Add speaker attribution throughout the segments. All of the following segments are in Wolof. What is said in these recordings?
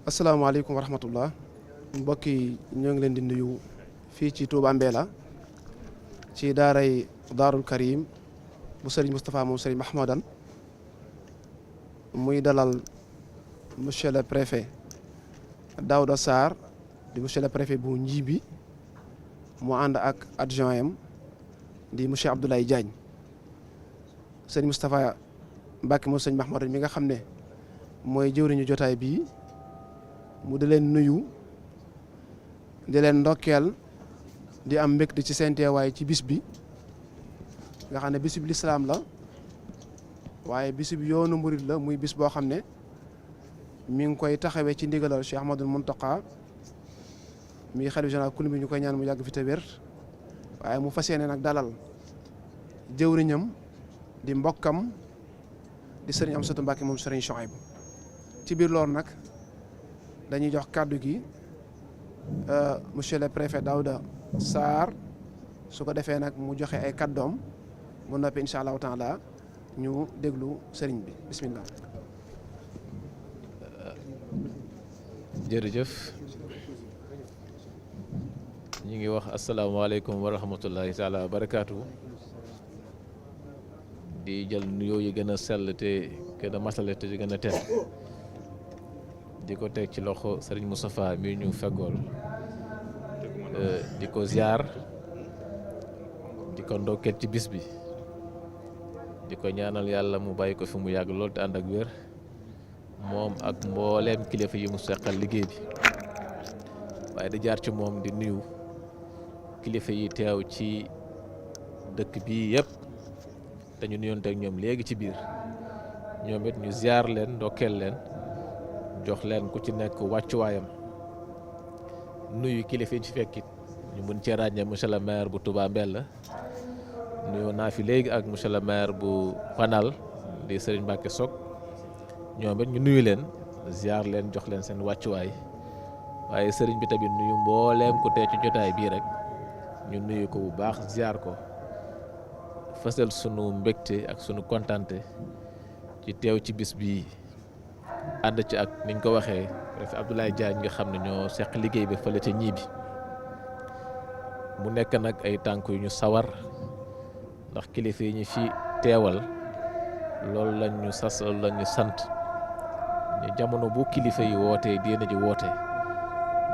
Speaker 1: asalaamaaleykum wa rahmatullah mbokk yi ñoo ngi leen di nuyu fii ci Touba Mbella ci daaray Daarul Karim bu Serigne Moustapha moom Serigne Mahmoudan muy dalal monsieur le préfet Daouda Sarr di monsieur le préfet bu Njibi mu ànd ak adjoint am di monsieur Abdoulaye Diagne Serigne Moustapha Mbacke moom Serigne Mahmoudan mi nga xam ne mooy jëwriñu jotaay bii mu di leen nuyu di leen ndokkeel di am mbégte ci seen teewaay ci bis bi nga xam ne bis bi lislaam la waaye bis bi yoonu murid la muy bis boo xam ne mi ngi koy taxawee ci ndigalal Cheikh Ahmadul Muntaqa mi xalifa général kul bi ñu koy ñaan mu yàgg fi te wér waaye mu fas yéene nag dalal jëwriñam di mbokkam di sëriñ Amsatu Mbàkke moom sëriñ Chouaib ci biir loolu nag dañuy jox kàddu gi monsieur le préfet Daouda Sarr su ko defee nag mu joxe ay kàddoom bu noppi incha allahu taala ñu déglu sëriñ bi bismillah.
Speaker 2: jërëjëf ñu ngi wax asalaamaaleykum wa rahmatullahi taala wa barakaatu di jël nuyoo yi gën a sell te gën a masale te gën a tedd di ko teg ci loxo Serigne Moustapha mi ñu feggool di ko ziar di ko ndokkeel ci bis bi di ko ñaanal yàlla mu bàyyi ko fi mu yàgg lool te ànd ak wér moom ak mbooleem kilifa yi mu seqal liggéey bi waaye di jaar ci moom di nuyu kilifa yi teew ci dëkk bi yëpp te ñu nuyoon teg ñoom léegi ci biir ñoom it ñu ziar leen ndokkeel leen jox leen ku ci nekk wàccuwaayam nuyu kilifa yi ci fekkit ñu mën cee ràññee monsieur le maire bu Touba Mbella nuyu naa fi léegi ak monsieur le maire bu Panal di Serigne Mbacke Sok ñoom it ñu nuyu leen ziar leen jox leen seen wàccuwaay waaye Serigne bi tamit nuyu mbooleem ku tee ci jotaay bii rek ñu nuyu ko bu baax ziar ko fësal sunu mbégte ak sunu kontante ci teew ci bis bii. ànd ci ak niñ ko waxee préfet Abdoulaye Diagne nga xam ne ñoo seq liggéey bi fële ca Njibi mu nekk nag ay tànk yu ñu sawar ndax kilifa yi ñu fi teewal loolu lañ ñu sas loolu lañ ñu sant ñu jamono bu kilifa yi wootee diine ji woote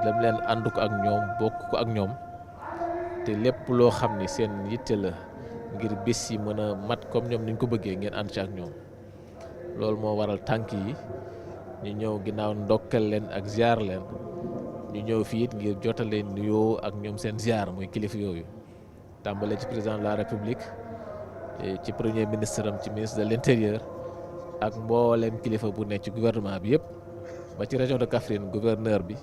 Speaker 2: dem leen ànd ko ak ñoom bokk ko ak ñoom te lépp loo xam ni seen yitte la ngir bis yi mën a mat comme ñoom niñ ko bëggee ngeen ànd ci ak ñoom loolu moo waral tànk yi ñu ñëw ginnaaw ndokkal leen ak ziar leen ñu ñëw fii it ngir jotale nuyoo ak ñoom seen ziar muy kilifa yooyu tàmbale ci président de la république ci premier ministre am ci ministre de l'intérieur ak mbooleem kilifa bu nekk ci gouvernement bi yëpp ba ci région de Kaffrine gouverneur bi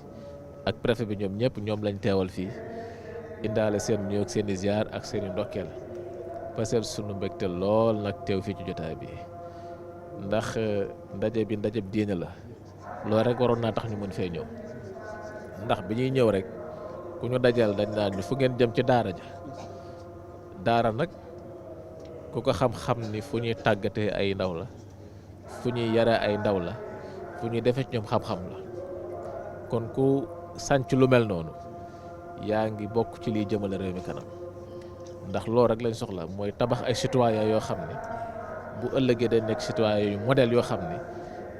Speaker 2: ak préfet bi ñoom ñëpp ñoom lañ teewal fii indaale seen nuyoo ak seen i ziar ak seen i ndokkeel pasel sunu mbégte lool nag teew fii ci jotaay bi ndax ndaje bi ndaje bi diine la loolu rek waroon naa tax ñu mën fee ñëw ndax bi ñuy ñëw rek ku ñu dajal dañ naan ñu fu ngeen jëm ci daara ja daara nag ku ko xam-xam ni fu ñuy tàggatee ay ndaw la fu ñuy yare ay ndaw la fu ñuy defee ci ñoom xam-xam la kon ku sànc lu mel noonu yaa ngi bokk ci liy jëmale réew mi kanam ndax loolu rek lañ soxla mooy tabax ay citoyen yoo xam ne bu ëllëgee dañ nekk citoyen yu modèle yoo xam ne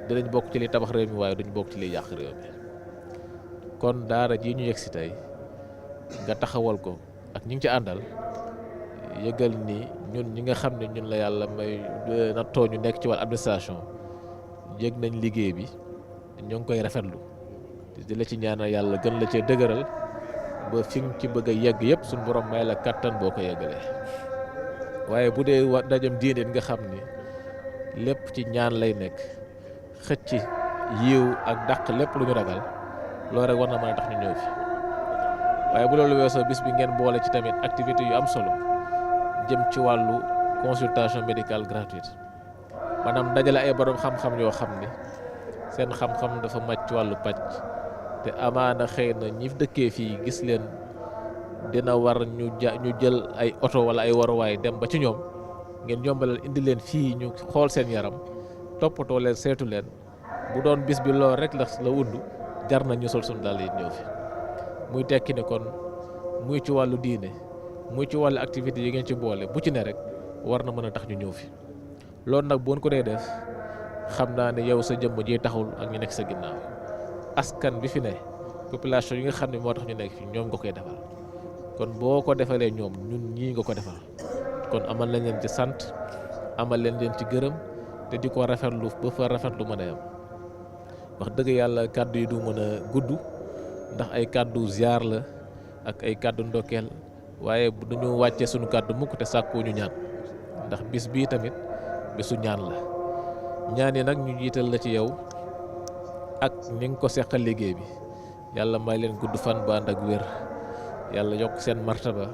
Speaker 2: dinañ bokk ci liy tabax réew mi waaye duñ bokk ci liy yàq réew mi kon daara ji ñu yegg si tey nga taxawal ko ak ñi ngi ci àndal yëgal ni ñun ñi nga xam ne ñun la yàlla may nattoo ñu nekk ci wàllu administration yëg nañ liggéey bi ñoo ngi koy rafetlu te di la ci ñaanal yàlla gën la cee dëgëral ba fi nga ci bëgg a yegg yëpp suñu borom may la kattan boo ko yeggalee waaye bu dee dajam diine nga xam ni lépp ci ñaan lay nekk xëcc yiw ak dàq lépp lu ñu ragal loolu rek war na mën a tax ñu ñëw fi waaye bu loolu weesoo bis bi ngeen boole ci tamit activité yu am solo jëm ci wàllu consultation médicale gratuite maanaam dajale ay borom xam-xam yoo xam ni seen xam-xam dafa màcc ci wàllu pàcc te amaana xëy na ñi dëkkee fii gis leen dina war ñu jël ay oto wala ay waruwaay dem ba ci ñoom ngeen yombalal indi leen fii ñu xool seen yaram toppatoo leen seetu leen bu doon bis bi lool rek la wund jar na ñu sol suñu dàll yi ñëw fi muy tekki ne kon muy ci wàllu diine muy ci wàllu activité yi ngeen ci boole bu ci ne rek war na mën a tax ñu ñëw fi loolu nag boon ko dee def xam naa ne yow sa jëmm ji taxul ak ñu nekk sa ginnaaw askan bi fi ne population yi nga xam ne moo tax ñu nekk fi ñoom nga koy defal kon boo ko defalee ñoom ñun ñii nga ko defal kon amal nañ leen ci sant amal leen ci gërëm te di ko rafetlu ba fa rafetlu mën a yam wax dëgg yàlla kàddu yi du mën a gudd ndax ay kàddu ziar la ak ay kàddu ndokkeel waaye duñu wàccee suñu kàddu mukk te sàkkoo ñu ñaan ndax bis bii tamit bisu ñaan la ñaan yi nag ñu jiital la ci yow ak ni nga ko seqal liggéey bi yàlla may leen gudd fan ba ànd ak wér yàlla yokk seen martaba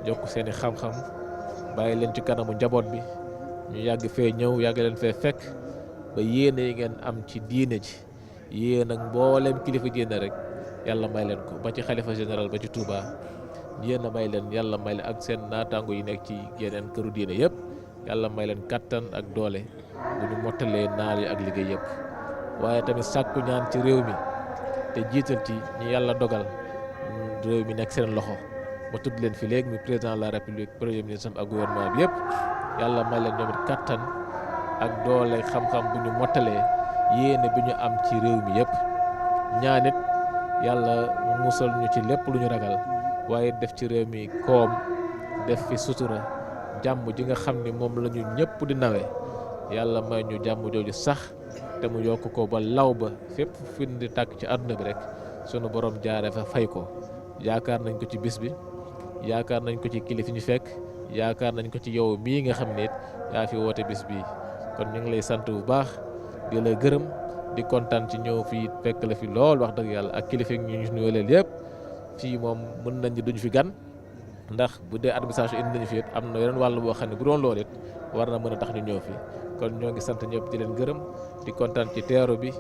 Speaker 2: yokk seeni xam-xam bàyyi leen ci kanamu njaboot bi ñu yàgg fee ñëw yàgg leen fee fekk ba yéene yi ngeen am ci diine ji yéen ak mbooleem kilifa diine rek yàlla may leen ko ba ci xalifa général ba ci Touba yéen a may leen yàlla may leen ak seen naataango yi nekk ci yeneen këru diine yëpp yàlla may leen kattan ak doole bu ñu mottalee naal yi ak liggéey yëpp waaye tamit sàkku ñaan ci réew mi te jiital ci ñi yàlla dogal réew mi nekk seen loxo ma tudd leen fi léegi muy président de la république premier ministre ak gouvernement bi yëpp yàlla may leen ñoom it kattan ak doole xam-xam bu ñu mottalee yéene bi ñu am ci réew mi yëpp ñaanit yàlla musal ñu ci lépp lu ñu ragal waaye def ci réew mi koom def fi sutura jàmm ji nga xam ni moom la ñu ñëpp di nawee yàlla may ñu jàmm jooju sax te mu yokk ko ba law ba fépp fi di tàkk ci àdduna bi rek sunu borom jaare fa fay ko yaakaar nañ ko ci bis bi yaakaar nañ ko ci kilifa ñu fekk yaakaar nañ ko ci yow mii nga xam ne it yaa fi woote bis bii kon ñu ngi lay sant bu baax di la gërëm di kontaan ci ñëw fii fekk la fi lool wax dëgg yàlla ak kilifa ñu nuyoo leen yëpp fii moom mën nañ duñu fi gan ndax bu dee administration indi nañu fi it am na yeneen wàll boo xam ne bu doon loolu it war na mën a tax ñu ñëw fi kon ñoo ngi sant ñëpp di leen gërëm di kontaan ci teeru bi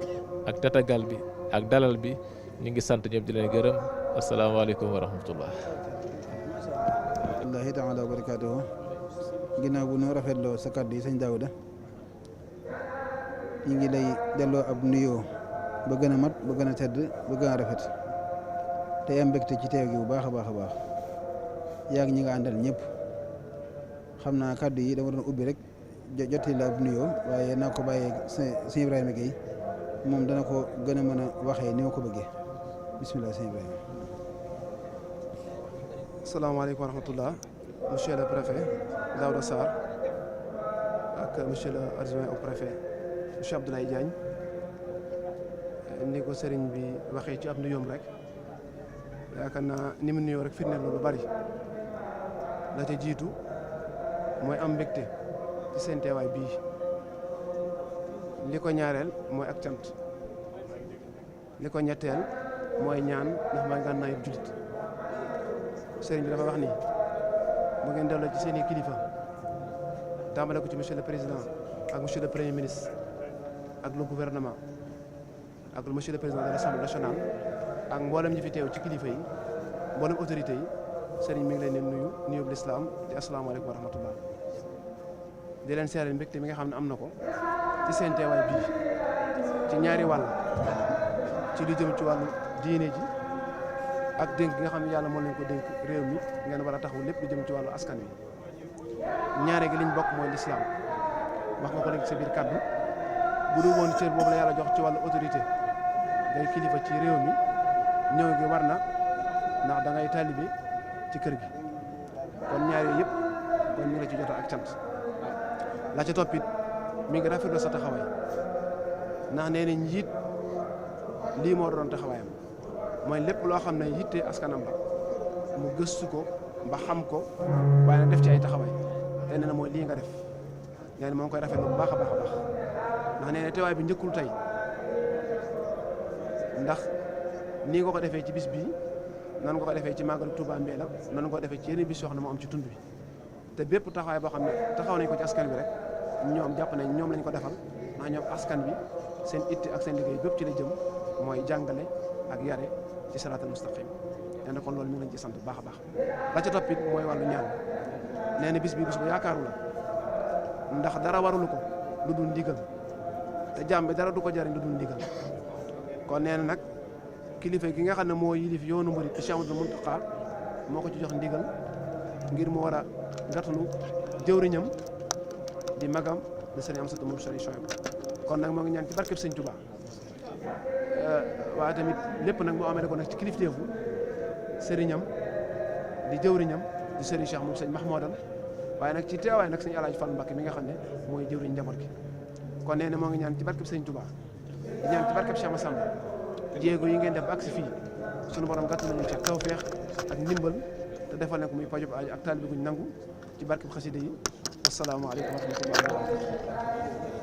Speaker 2: ak tatagal bi ak dalal bi ñu ngi sant ñëpp di leen gërëm asalaamaaleykum wa rahmatullah.
Speaker 3: wallaahi taala wa barakaatuhu ginnaaw bu ñu rafetloo sa kàddu yi sëñ Daouda ñu ngi lay delloo ab nuyoo ba gën a mat ba gën a tedd ba gën a rafet te am mbégte ci teew gi bu baax a baax a baax yaa ngi ñi nga àndal ñëpp xam naa kàddu yi dama doon ubbi rek jotti la ab nuyoo waaye naa ko bàyyee sëñ Ibrahima Gueye moom dana ko gën a mën a waxee ni ma ko bëggee bisimilah sëñ Ibrahima.
Speaker 1: asalaamaaleykum wa rahmatullah monsieur le préfet Daouda Sarr ak monsieur le adjoint au préfet monsieur Abdoulaye Diagne ni ko sëriñ bi waxee ci ab nuyoom rek yaakaar naa ni mu nuyoo rek firndeel lu bari la ca jiitu mooy am mbégte ci seen teewaay bii li ko ñaareel mooy ak cant li ko ñetteel mooy ñaan ndax mooy ngànnaayu jullit sëriñ bi dafa wax ni bu ngeen delloo ci seen i kilifa tàmbale ko ci monsieur le président ak monsieur le premier ministre ak le gouvernement ak monsieur le président de l'Assemblée nationale ak mboolem ñi fi teew ci kilifa yi mboolem autorité yi sëriñ mi ngi leen di nuyu nuyub lislaam di asalaamaaleykum wa rahmatullah di leen seeral mbégte mi nga xam ne am na ko ci seen teewaay bii ci ñaari wàll ci lu jëm ci wàllu diine ji ak dénk gi nga xam ne yàlla moo leen ko dénk réew mi ngeen war a taxaw lépp lu jëm ci wàllu askan wi ñaare gi liñ bokk mooy lislaam wax nga ko léegi sa biir kàddu bu dul woon cër boobu la yàlla jox ci wàllu autorité ngay kilifa ci réew mi ñëw gi war na ndax da ngay taalibe ci kër gi kon ñaar yooyu yëpp kon ñu ngi la ci jotal ak cant la ca toppit mi ngi rafetlu sa taxawaay ndax nee na njiit lii moo doon taxawaayam mooy lépp loo xam ne yitte askanam la mu gëstu ko ba xam ko waaye nag def ci ay taxawaay te nee na mooy lii nga def nee na moo ngi koy rafetlu bu baax a baax a baax ndax nee na teewaay bi njëkkul tey ndax nii nga ko defee ci bis bii nan nga ko defee ci màggalu Touba Mbella nan nga ko defee ci yeneen bis yoo xam ne moo am ci tund bi te bépp taxawaay boo xam ne taxaw nañ ko ci askan bi rek ñoom jàpp nañ ñoom lañ ko defal ndax ñoom askan bi seen itti ak seen liggéey bépp ci la jëm mooy jàngale ak yare ci siraatal mustaqim nee na kon loolu mi ngi leen ci sant bu baax a baax la ca toppit mooy wàllu ñaan nee na bis bi bis bu yaakaaru la ndax dara warulu ko lu dul ndigal te jàmm bi dara du ko jariñ lu dul ndigal kon nee na nag kilifa gi nga xam ne moo yilif yoonu murid te Cheikh Amadou Mountakha moo ko ci jox ndigal ngir mu war a gàttanu jëwriñam di magam di sëriñ Amsatu moom sëriñ Chouaïbou kon nag moo ngi ñaan ci barkeb sëñ Touba waaye tamit lépp nag moo amee ko nag ci kilifteefu sëriñam di jëwriñam di sëriñ Cheikh moom sëñ Mahmoudan waaye nag ci teewaay nag sëñ Alaaji Fall Mbacké mi nga xam ne mooy jëwriñ njaboot gi kon nee na moo ngi ñaan ci barkeb sëñ Touba di ñaan ci barkeb Cheikh Massamba jéego yi ngeen def ba agsi fii sunu borom gàttal nañu ci tawfeex ak ndimbal te defal ne ko muy pajub aajo ak taalibe guñ nangu ci barkeb xasida yi asalaamaaleykum wa rahmatullahi wa barakatuh.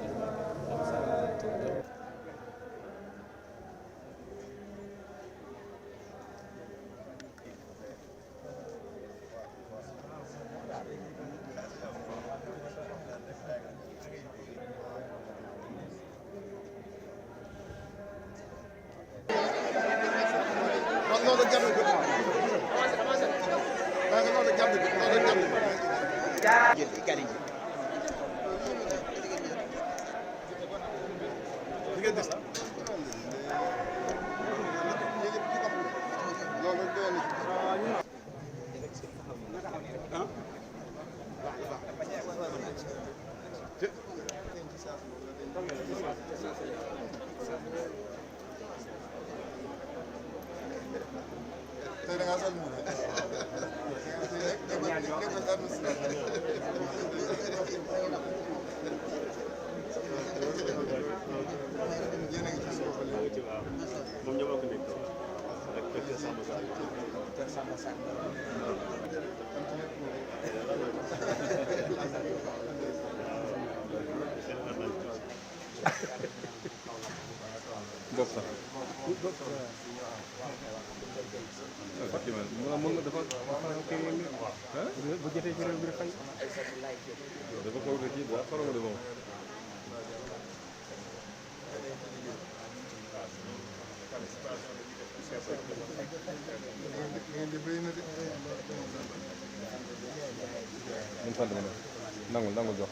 Speaker 4: nangul jox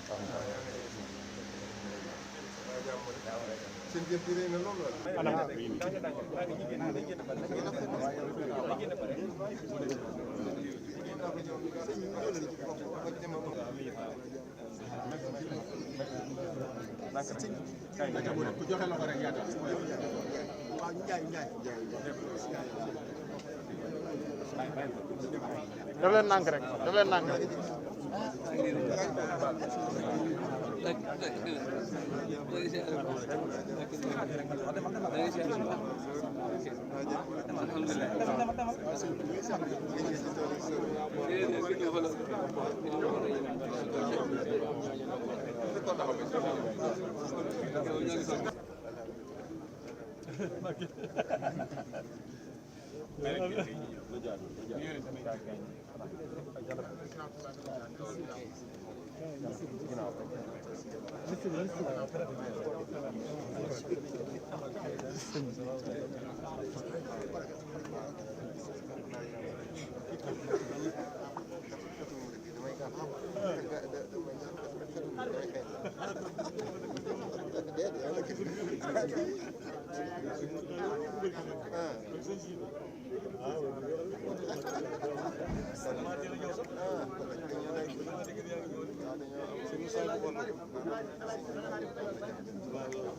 Speaker 5: daf leen nànk rek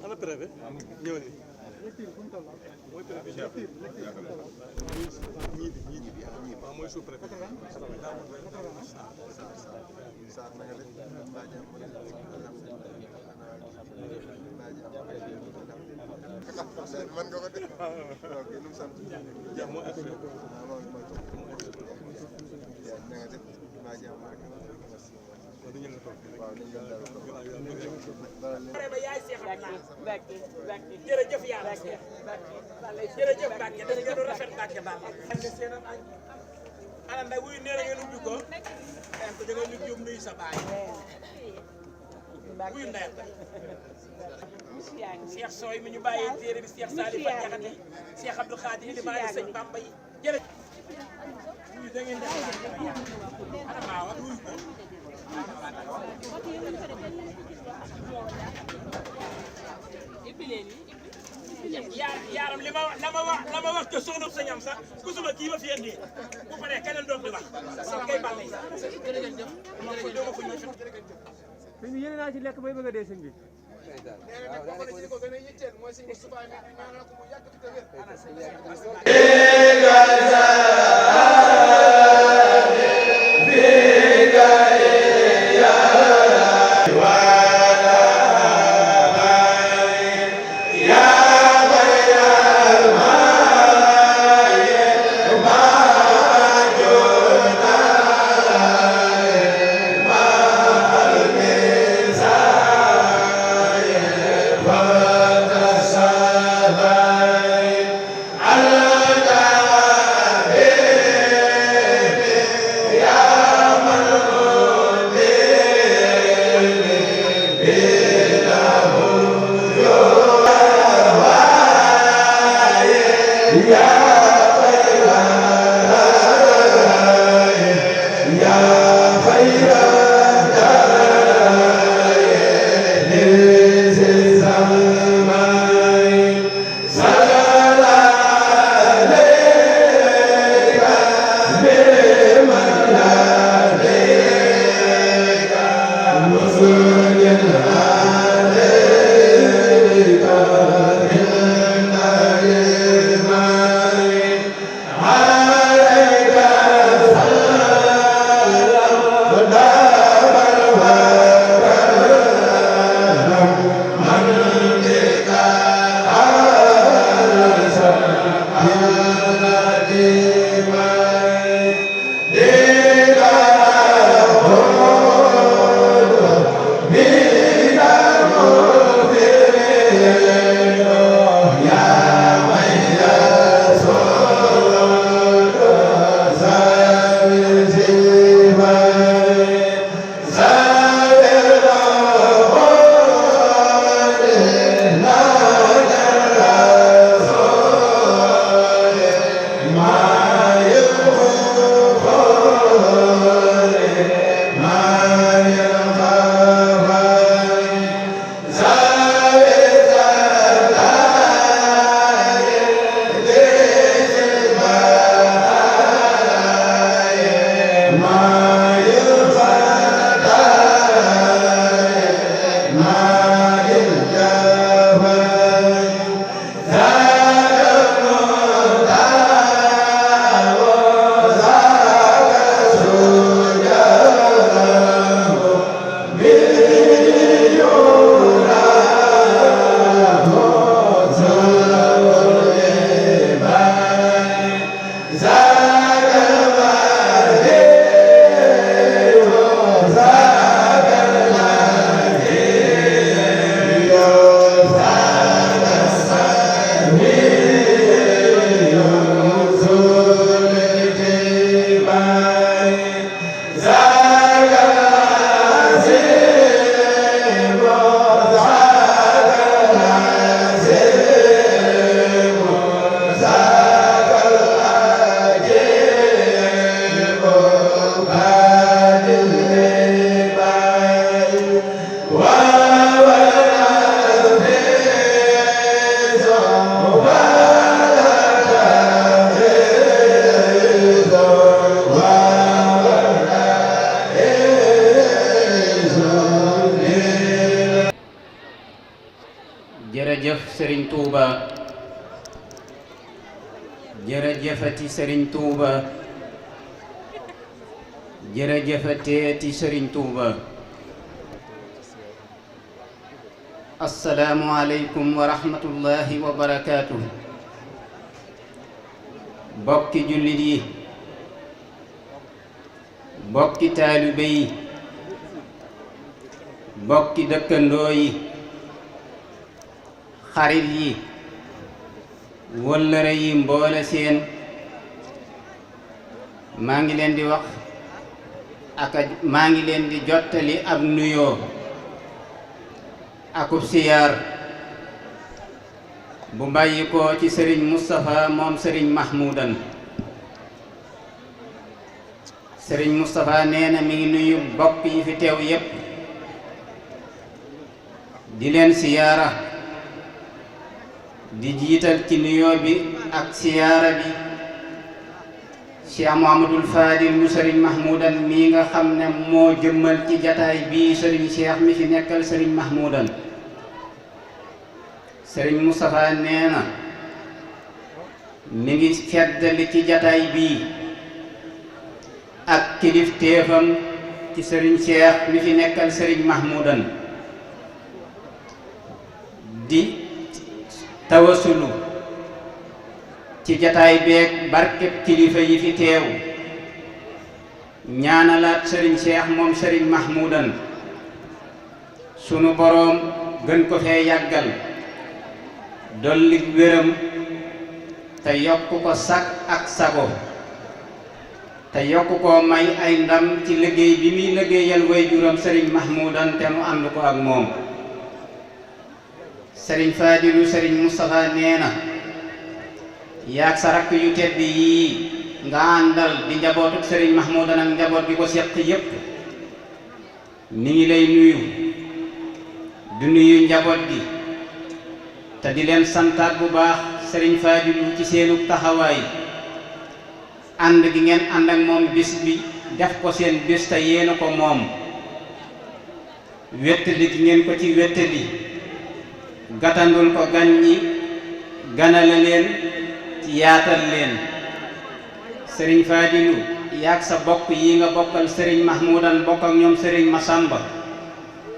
Speaker 6: ana préfet ñëw ni mooy sous préfet
Speaker 4: man nga ko def waaw kay nu sant jàmm ak na nga def ba jàmm rek
Speaker 7: ba yaay Seex Mbàkke jërëjëf yàlla jërëjëf Mbàkke dañu gën a rafet Mbàkke baal ana nday wuy nee na ngeen ubbi ko en ko jóge ñu jëm nuyu sa baay wuy ndeyam Cheikh Soy mi ñu bàyyee téere bi Cheikh Salif Fa Jaxate Cheikh Abdou Khadir di bàyyi sëñ Bamba yi jërëjëf wuy da ngeen def ana maawa wuy ko yaaram li ma wax te soxna sa ñam sax kusuma kii ma fi indi bu paree keneen doog di wax sax kay bàlle
Speaker 5: sëñ bi yéene naa ci lekk bay bëgg a dee sëñ bi.
Speaker 8: jërëjëf Serigne Touba jërëjëfati Serigne Touba jërëjëfateeti Serigne Touba. assalaamu aleykum wa rahmatullahi wa barakaatuh. bokki jullit yi bokki taalibe yi bokki dëkkandoo yi xarit yi wëllëre yi mboole seen maa ngi leen di wax maa ngi leen di jottali ab nuyoo akub siyaar bu bàyyi ko ci sëriñ Moustapha moom sëriñ Mahmoudan. sëriñ Moustapha nee na mi ngi nuyu bokk yi fi teew yépp di leen siyaara di jiital ci nuyoo bi ak siyaara bi Cheikh Mouhamadoul Fadil mu sëriñ Mahmoudan mii nga xam ne moo jëmmal ci jataay bii sëriñ Cheikh mi fi nekkal sëriñ Mahmoudan. sëriñ Moustapha nee na mi ngi feddali ci jataay bii ak kilifteefam ci sëriñ Cheikh mi fi nekkal sëriñ Mahmoudan di tawasulu ci jataay beeg barkeb kilifa yi fi teew ñaanalaat sëriñ Cheikh moom sëriñ Mahmoudan sunu boroom gën ko fee yàggal dolli wéram te yokk ko sag ak sago te yokk koo may ay ndam ci liggéey bi muy liggéeyal waajuram sëriñ Mahmoudan te mu ànd ko ak moom. sëriñ Fadilu sëriñ Moustapha nee na yaag sa rakk yu tedd yii nga àndal di njabootuk sëriñ Mahmoudan ak njaboot bi ko seq yépp mi ngi lay nuyu du nuyu njaboot gi te di leen santaat bu baax sëriñ Fadilu ci seenu taxawaay ànd gi ngeen ànd ak moom bis bi def ko seen bis te yéena ko moom wéttali gi ngeen ko ci wéttali gatandul ko gan ñi ganale leen ci yaatal leen sëriñ Fadilu yaag sa bokk yi nga bokkal sëriñ Mahmoudan bokk ak ñoom sëriñ Masamba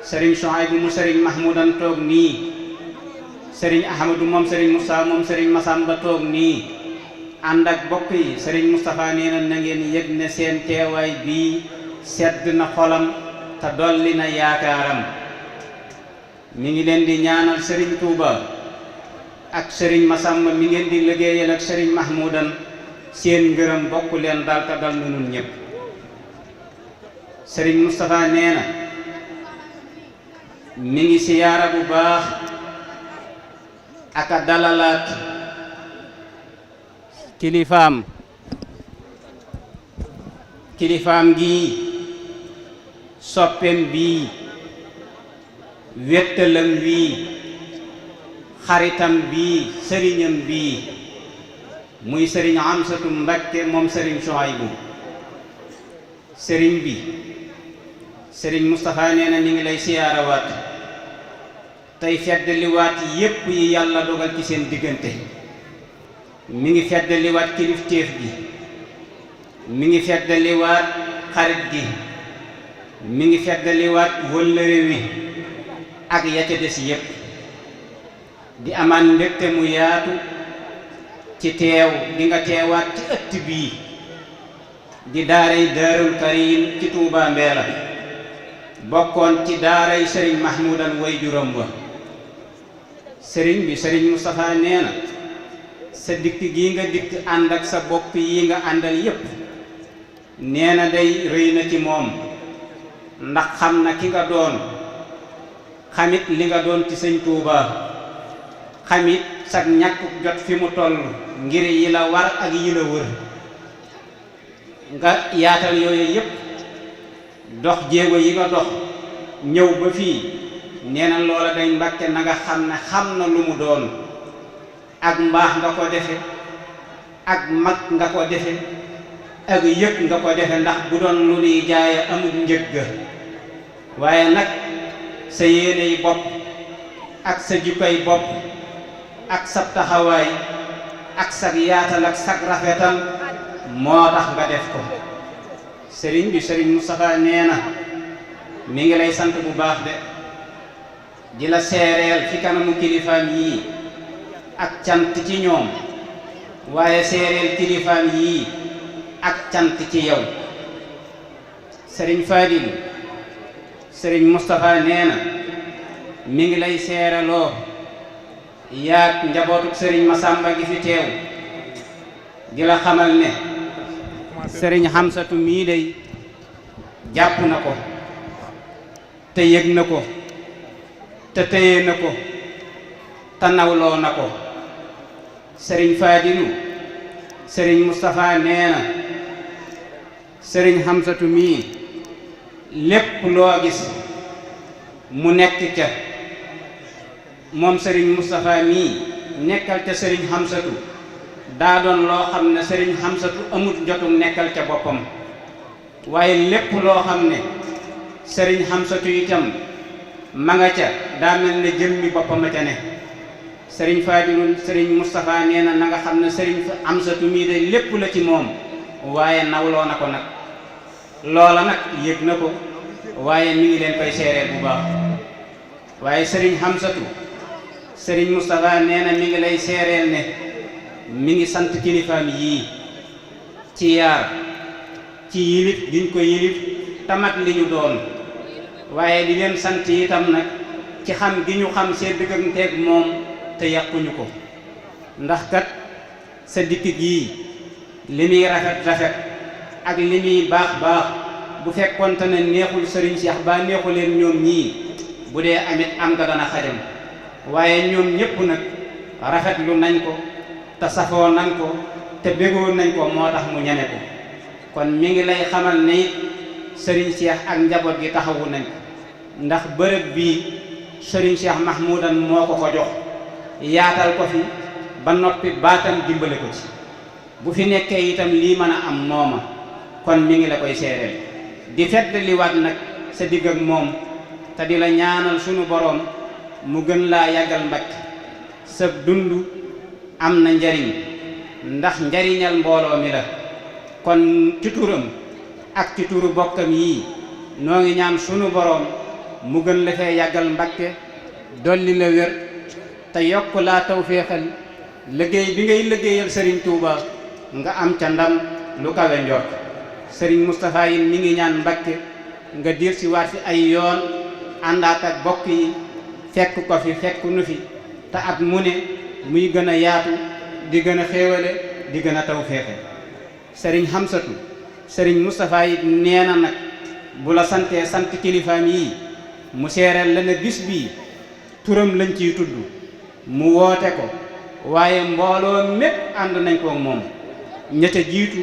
Speaker 8: sëriñ Souhaïbou mu sëriñ Mahmoudan toog nii sëriñ Ahmadou moom sëriñ Moussa moom sëriñ Masamba toog nii ànd ak bokk yi sëriñ Moustapha nee na ngeen yëg ne seen teewaay bii sedd na xolam te dolli na yaakaaram mi ngi leen di ñaanal sëriñ Touba ak sëriñ Masamba mi ngeen di liggéeyal ak sëriñ Mahmoudan seen ngërëm bokk leen dal te dal nun ñëpp sëriñ Moustapha nee na mi ngi siyaara bu baax aka dalalaat kilifaam gii soppeem bii wéttalam wii xaritam bii sëriñam bii muy sëriñ Amsatu Mbakke moom sëriñ Souhaïbou sëriñ bi sëriñ Moustapha nee na ñu ngi lay siyaarawaat tey feddaliwaat yépp yi yàlla dogal ci seen diggante mi ngi feddaliwaat kilifteef gi mi ngi feddaliwaat xarit gi mi ngi feddaliwaat wëllëre wi ak ya ca des yépp di amaan mbégte mu yaatu ci teew di nga teewaat ci ëtt bii di daaray Daarul Karim ci Touba Mbella bokkoon ci daaray sëriñ Mahmoudan way juróom wa sëriñ bi sëriñ Moustapha nee na sa dikk gi nga dikk ànd ak sa bokk yi nga àndal yépp nee na day rëy na ci moom ndax xam na ki nga doon xamit li nga doon ci sëñ Touba xamit sag ñàkk jot fi mu toll ngir yi la war ak yi la wër nga yaatal yooyu yépp dox jéego yi nga dox ñëw ba fii nee na loola day Mbàkke na nga xam ne xam na lu mu doon ak mbaax nga ko defe ak mag nga ko defe ak yëg nga ko defe ndax bu doon lu nuy jaaye amul njëg ga waaye nag sa yéeney bopp ak sa jikkoy bopp ak sa taxawaay ak sag yaatal ak sag rafetal moo tax nga def ko sëriñ bi sëriñ Moustapha nee na mi ngi lay sant bu baax de di la seereel fi kanamu kilifaam yii ak cant ci ñoom waaye seereel kilifaam yii ak cant ci yow sëriñ Fadil sëriñ Moustapha nee na mi ngi lay seeraloo yaag njabootuk sëriñ Masamba gi fi teew di la xamal ne sëriñ Xamsatu mii day jàpp na ko te yëg na ko te téye na ko te nawloo na ko sëriñ Fadilu sëriñ Moustapha nee na sëriñ Xamsatu mii lépp loo gis mu nekk ca moom sëriñ Moustapha mii nekkal ca sëriñ Xamsatu daa doon loo xam ne sëriñ Xamsatu amut jotum nekkal ca boppam waaye lépp loo xam ne sëriñ Xamsatu itam ma nga ca daa mel ne jëmmi boppam a ca ne sëriñ Fadilul sëriñ Moustapha nee na nga xam ne sëriñ Xamsatu mii de lépp la ci moom waaye nawloo na ko nag loola nag yëg na ko waaye mi ngi leen koy seereel bu baax waaye sëriñ Xamsatu sëriñ Moustapha nee na mi ngi lay seereel ne mi ngi sant kilifaam yii ci yaar ci yilif giñ ko yilif tamat li ñu doon waaye di leen sant itam nag ci xam gi ñu xam seen digganteeg moom te yàquñu ko ndax kat sa dikk gii li muy rafet rafet ak li muy baax baax bu fekkonte ne neexul sëriñ Cheikh ba neexu leen ñoom ñii bu dee amit am nga dana xajam waaye ñoom ñépp nag rafetlu nañ ko te safoo nañ ko te bégoo nañ ko moo tax mu ñeme ko kon mi ngi lay xamal ne it sëriñ Cheikh ak njaboot gi taxawu nañ ko ndax bërëb bii sëriñ Cheikh Mahmoudan moo ko jox yaatal ko fi ba noppi baatam dimbale ko ci bu fi nekkee itam lii mën a am mooma kon mi ngi la koy seereel di fedd liwaat nag sa digg ak moom te di la ñaanal sunu boroom mu gën laa yàggal Mbàkke sa dund am na njariñ ndax njariñal mbooloo mi la kon ci turam ak ci turu bokkam yii noo ngi ñaan sunu boroom mu gën la fee yàggal Mbàkke dolli la wér te yokk laa tawféexal liggéey bi ngay liggéeyal sëriñ Touba nga am ca ndam lu kawe njort sëriñ Moustapha yi mi ngi ñaan Mbàkke nga diir si waat fi ay yoon àndaat ak bokk yi fekk ko fi fekk nu fi te at mu ne muy gën a yaatu di gën a xéewale di gën a tawféexe sëriñ Xamsatu sëriñ Moustapha yi nee na nag bu la santee sant kilifaam yi mu seereel la ne bis bii turam lañ ciy tudd mu woote ko waaye mbooloo mépp ànd nañ ko moom ña ca jiitu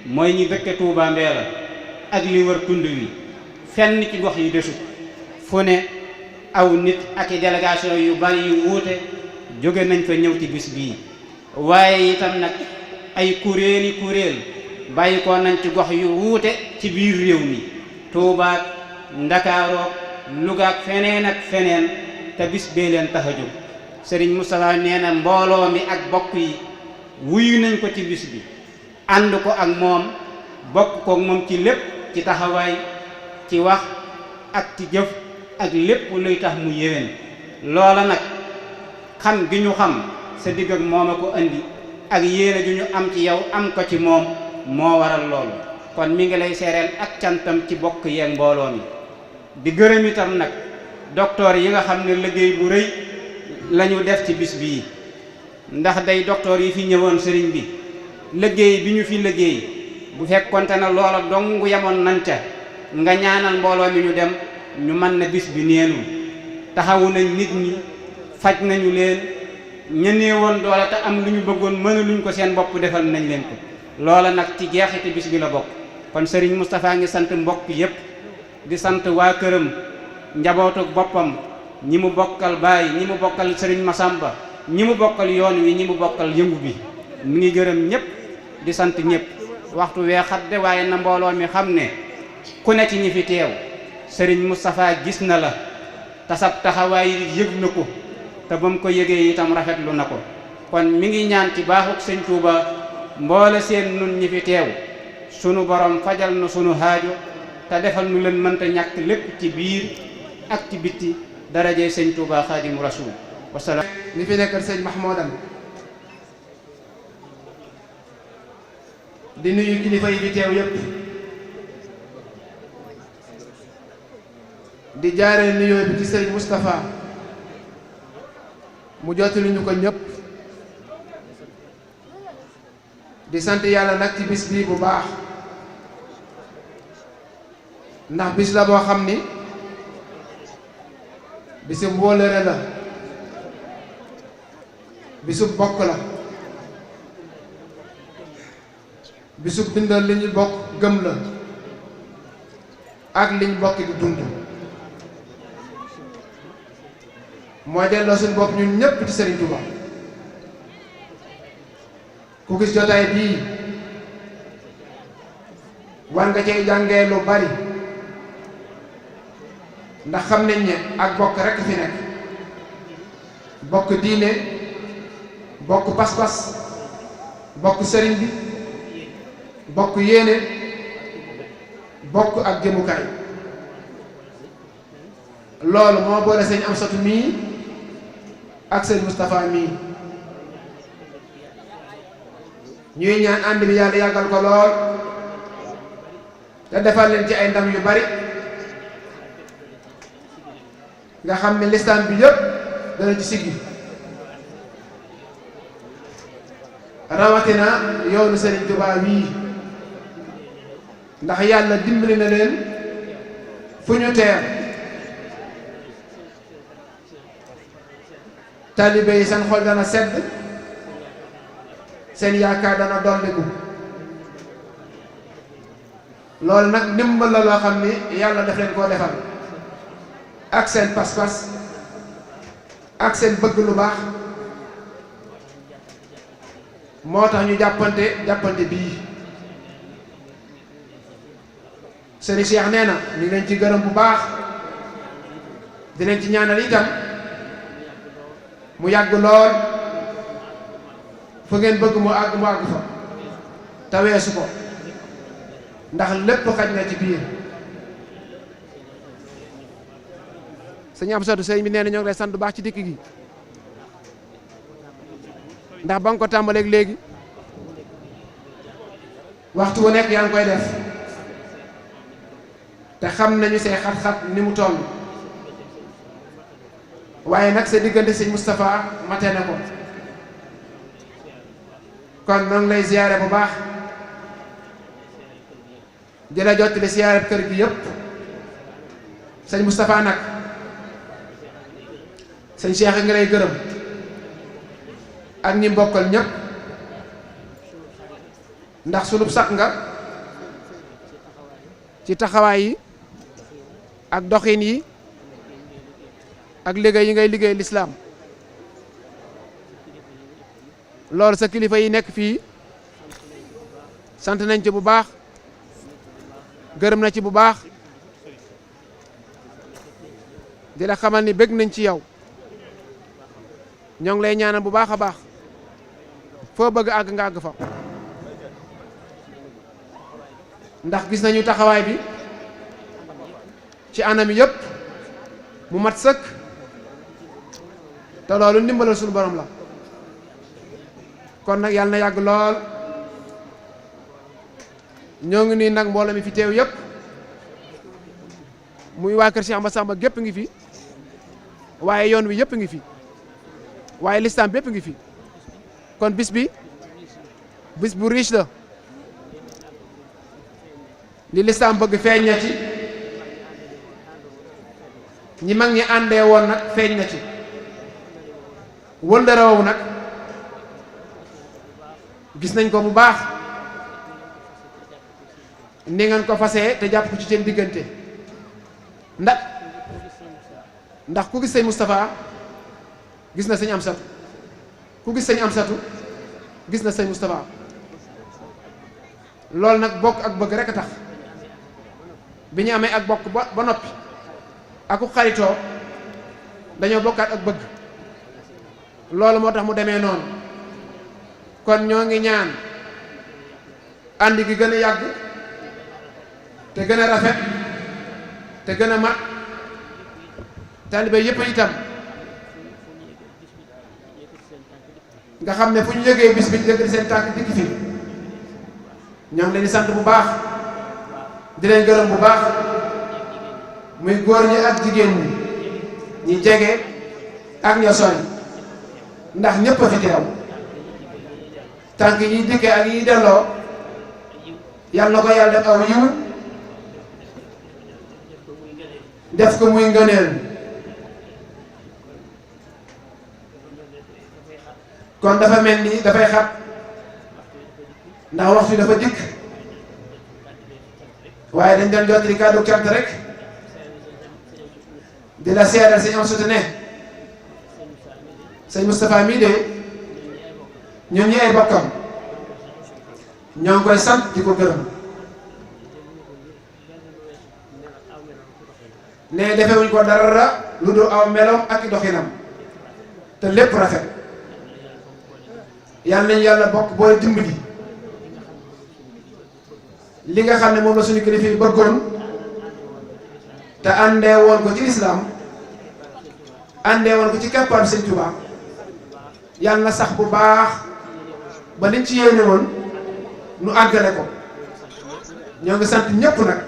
Speaker 8: mooy ñi dëkke Touba Mbéla ak li wër tund wi fenn ci gox yi desut fu ne aw nit ak i délégation yu bari yu wuute jóge nañ fa ñëw ci bis bii waaye itam nag ay kuréel bàyyi ko nañ ci gox yu wuute ci biir réew mi Touba Ndakaarook Louga ak feneen te bis bee leen tax a jóg Serigne Moustapha nee na mbooloo mi ak bokk yi wuyu nañ ko ci bis bi ànd ko ak moom bokk ko moom ci lépp ci taxawaay ci wax ak ci jëf ak lépp luy tax mu yéwén loola nag xam gi ñu xam sa digg ak moom a ko andi ak yéene ju ñu am ci yow am ko ci moom moo waral loolu kon mi ngi lay seereel ak cantam ci bokk yeeg mbooloo mi di gërëm itam nag docteur yi nga xam ne liggéey bu rëy lañu def ci bis bii ndax day docteur yi fi ñëwoon sëriñ bi liggéey bi ñu fi liggéey bu fekkonte na loola dong yemoon nañ ca nga ñaanal mbooloo mi ñu dem ñu mën na bis bi neenu taxawu nañ nit ñi faj nañu leen ña néewoon doole te am lu ñu bëggoon mënaluñ ko seen bopp defal nañ leen ko loola nag ci jeexiti bis bi la bokk kon sëriñ Moustapha ngi sant mbokk yépp di sant waa këram njabootu boppam ñi mu bokkal baay ñi mu bokkal sëriñ Masamba ñi mu bokkal yoon wi ñi mu bokkal yëngu bi mi ngi gërëm ñëpp di sant ñëpp waxtu wee xat de waaye na mbooloo mi xam ne ku ne ci ñi fi teew sëriñ Moustapha gis na la te sab taxawaay yëg na ko te ba mu ko yëgee itam rafetlu na ko kon mi ngi ñaan ci baaxuk sëñ Touba mboole seen nun ñi fi teew sunu borom fajal na sunu haajo te defal nu leen mënta ñàkk lépp ci biir ak ci bitti darajee sëñ Touba Xaadimu Rasuul wasalaam.
Speaker 1: ñi fi nekkal sëñ Mahmoudan di nuyu kilifa yi fi teew yépp di jaaree nuyoo bi ci sëñ Moustapha mu jottali ñu ko ñëpp di sant yàlla nag ci bis bii bu baax ndax bis la boo xam ni bisub wóolëre la bisub bokk la bisub dundal li ñu bokk gëm la ak liñ bokk di dund mooy delloo suñu bopp ñun ñëpp ci Serigne Touba ku gis jotaay bii war nga cay jàngee lu bari ndax xam nañ ne ak bokk rekk fi nekk bokk diine bokk pas-pas bokk sëriñ bi bokk yéene bokk ak jëmukaay loolu moo boole sëñ Amsatu mii ak sëñ Moustapha mii ñuy ñaan ànd bi yàlla yàggal ko lool te defal leen ci ay ndam yu bari nga xam ne listaan bi yëpp dana ci siggi rawatina yoonu Serigne Touba wii ndax yàlla dimbali na leen fu ñu teer taalibe yi seen xol dana sedd seen yaakaar dana dolliku loolu nag ndimbal la loo xam ni yàlla daf leen koo defal ak seen pas-pas ak seen bëgg lu baax moo tax ñu jàppante bii sëriñ Cheikh nee na ñu ngi leen ci gërëm bu baax dinañ ci ñaanal itam mu yàgg lool fu ngeen bëgg mu àgg fa te weesu ko ndax lépp xaj na ci biir sëñ Amsatu sëñ bi nee na ñoo ngi lay sant bu baax ci dikk gi ndax ba nga ko tàmbaleeg léegi waxtu wu nekk yaa ngi koy def te xam nañu say xat-xat ni mu toll waaye nag sa diggante sëñ Moustapha mate na ko kon noo ngi lay ziyaare bu baax di la jottali ziyaare kër gi yëpp sëñ Moustapha nag sëñ Cheikh a ngi lay gërëm ak ñi mbokkal ñëpp ndax sunub sax nga ci taxawaay yi ak doxin yi ak liggéey yi ngay liggéey lislaam loolu sa kilifa yi nekk fii sant nañ ci bu baax gërëm na ci bu baax di la xamal ni bëgg nañ ci yow ñoo ngi lay ñaanal bu baax a baax foo bëgg àgg nga àgg fa ndax gis nañu taxawaay bi ci anam yëpp mu mat sëkk te loolu ndimbalal suñu borom la kon nag yàlla na yàgg lool ñoo ngi nii nag mbooloo mi fi teew yëpp muy waa kër Cheikh Massamba gépp ngi fi waaye yoon wi yëpp ngi fi waaye lislaam bépp ngi fi kon bis bu riche la li lislaam bëgg feeñ na ci ñi mag ñi àndee woon nag feeñ na ci wëllëre woowu nag gis nañ ko bu baax ni ngeen ko fasee te jàpp ko ci seen diggante ndax ku gis sëñ Moustapha gis na sëñ Amsatu ku gis sëñ Amsatu gis na sëñ Moustapha loolu nag bokk ak bëgg rek a tax bi ñu amee ak bokk ba noppi aku xaritoo dañoo bokkaat ak bëgg loolu moo tax mu demee noonu kon ñoo ngi ñaan ànd gi gën a yàgg te gën a rafet te gën a mat taalibe yëpp itam nga xam ne fu ñu yëgee bis bi yëkkati seen tànk dikk fi ñoo ngi leen di sant bu baax di leen gërëm bu baax muy góor ñi ak jigéen ñi ñi jege ak ña sori ndax ñëpp a fi teew tànk yi dikkee ak yi delloo yàlla na ko yàlla def aw yiw def ko muy ngëneel kon dafa mel ni dafay xat ndax waxtu dafa dikk waaye dañ doon jottali kàddu cant rek di la seeral sëñ Amsatu ne sëñ Moustapha mii de ñun ñi ay bokkam ñoo ngi koy sant di ko gërëm ne defewuñ ko dara lu dul aw meloom ak i doxinam te lépp rafet yàlla nañu yàlla bokk boole dimbali li nga xam ne moom la suñu kilifa yi bëggoon te àndee woon ko ci lislaam àndee woon ko ci keppaaru Sëñ Tuubaa yàlla na sax bu baax ba liñ ci yéene woon nu àggale ko ñoo ngi sant ñëpp nag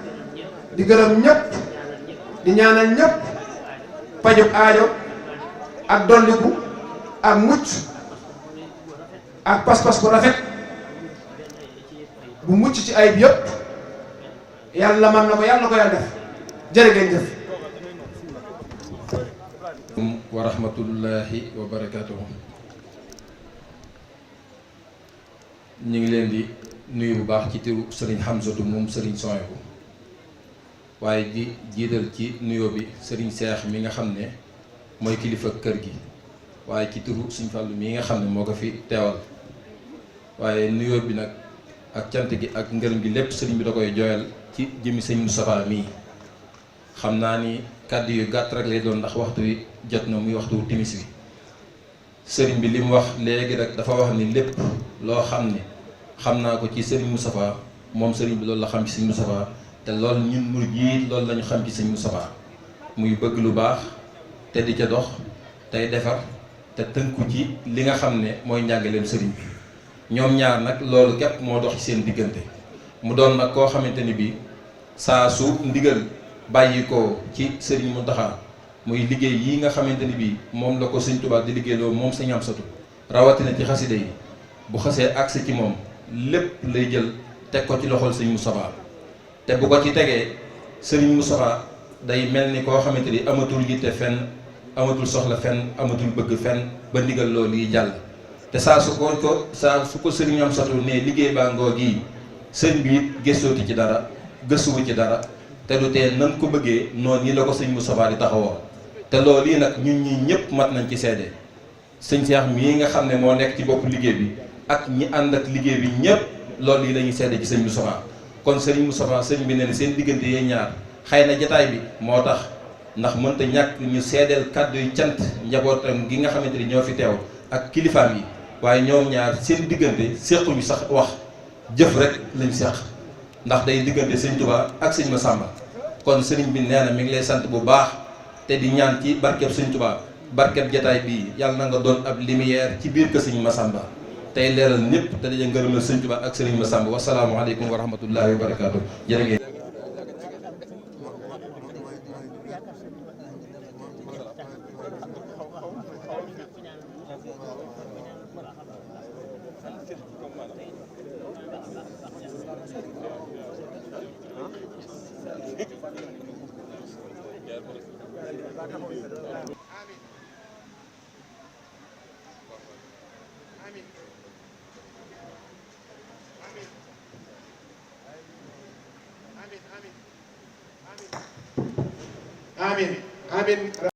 Speaker 1: di gërëm ñëpp di ñaanal ñëpp pajub aajo ak dolliku ak mucc ak pas-pas bu rafet bu mucc ci ayib yëpp yàlla man na ko yàlla na ko yàlla def jërë ngeen jëf.
Speaker 9: wa rahmatullahi wa barakaatuhu. ñu ngi leen di nuyu bu baax ci turu Serigne Hamzatu moom Serigne Sohaibou waaye di jiital ci nuyoo bi Serigne Cheikh mi nga xam ne mooy kilifa kër gi waaye ci turu Serigne Fallou mi nga xam ne moo ko fi teewal waaye nuyoo bi nag ak cant gi ak ngërëm gi lépp Serigne bi da koy jooyal ci jëmmi Serigne Moustapha mii xam naa ni kàddu yu gàtt rek lay doon ndax waxtu wi jot na muy waxtu timis wi Serigne bi li mu wax léegi rek dafa wax ni lépp loo xam ne xam naa ko ci Serigne Moustapha moom Serigne bi loolu la xam ci Serigne Moustapha te loolu ñun murid yi loolu la ñu xam ci Serigne Moustapha muy bëgg lu baax te di ca dox tey defar te tënku ci li nga xam ne mooy njàngaleem Serigne bi ñoom ñaar nag loolu képp moo dox ci seen diggante mu doon nag koo xamante ni bii saa su ndigal bàyyi ko ci Serigne Mountakha muy liggéey yi nga xamante ni bii moom la ko Serigne Touba di liggéeyloo moom Serigne Amsatou rawatina ci xasida yi bu xasee agsi ci moom lépp lay jël teg ko ci loxol Serigne Moustapha te bu ko ci tegee Serigne Moustapha day mel ni koo xamante ni amatul yitte fenn amatul soxla fenn amatul bëgg fenn ba ndigal loolu yi jàll te saa su ko Serigne Amsatou ne liggéey baa ngoo gii sëñ bi it gëstooti ci dara gëstuwu ci dara te du tee nan ko bëggee noonu nii la ko Serigne Moustapha di taxawoo te loolu yi nag ñun ñi ñëpp mat nañ ci seede sëñ Cheikh mii nga xam ne moo nekk ci bopp liggéey bi ak ñi ànd ak liggéey bi ñëpp loolu yi la ñuy seede ci Serigne Moustapha kon Serigne Moustapha sëñ bi ne ne seen diggante yee ñaar xëy na jataay bi moo tax ndax mënta ñàkk ñu seedeel kàddu yu cant njabootam gi nga xamante ni ñoo fi teew ak kilifaam yi waaye ñoom ñaar seen diggante séquñu sax wax jëf rek lañ seq ndax day diggante sëñ Touba ak sëñ Massamba kon sëriñ bi nee na mi ngi lay sant bu baax te di ñaan ci barkeb sëñ Touba barkeb jataay bii yàlla na nga doon ab lumière ci biir kër sëñ Massamba tey leeral ñëpp te dañu ngërëmal sëñ Touba ak sëriñ Massamba wasalaamu aleykum wa rahmatullahi wa barakaatu jërë ngeen.
Speaker 1: Amin. Amin.